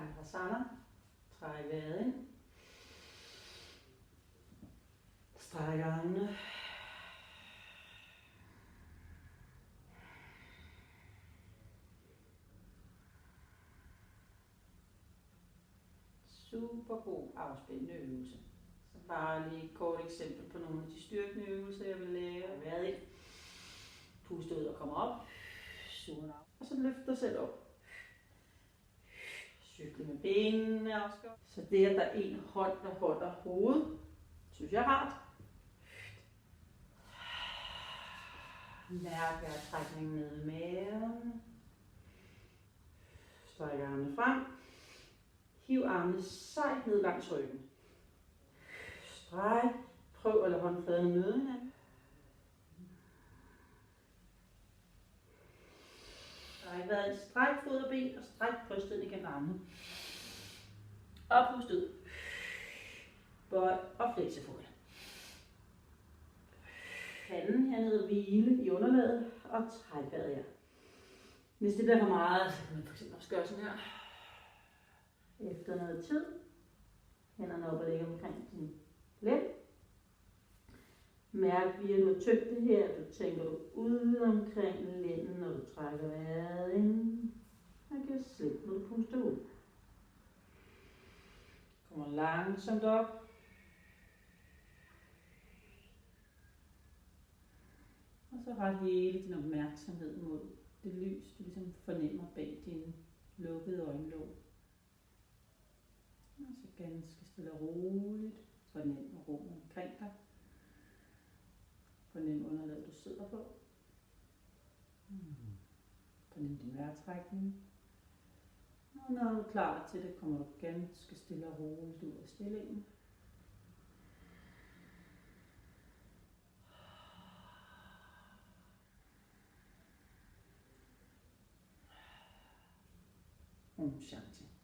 Chandrasana. Træk vejret ind. Stræk armene. Super god afspændende øvelse. Så bare lige et kort eksempel på nogle af de styrkende øvelser, jeg vil lære. Vejret ind. Pust ud og komme op. Sugen op. Og så løft dig selv op. Cykle med benene også. Så det, at der er en hånd, der holder hovedet, synes jeg er rart. Mærk vejrtrækningen ned i maven. Stræk armene frem. Hiv armene sejt ned langs ryggen. Stræk. Prøv at lade håndfladerne møde hinanden. Stræk vejret. Stræk fod og ben og stræk brystet igennem armene. Og pust ud. Bøj og flekse foden. Panden hernede og hvile i underlaget og træk vejret her. Hvis det bliver for meget, så kan man fx også gøre sådan her. Efter noget tid, hænderne op og lægge omkring din lænd. Mærk via, at du har tømt det her, du tænker ud omkring lænden, når du trækker vejret ind. Og kan slippe, når du puster ud. Kommer langsomt op. Og så ret hele din opmærksomhed mod det lys, du ligesom fornemmer bag dine lukkede øjenlåg. Og så ganske stille og roligt fornem rummet omkring dig. Fornem underlaget, du sidder på. Fornem din vejrtrækning. Og når du er klar til det, kommer du ganske stille og roligt ud af stillingen. Om Shanti.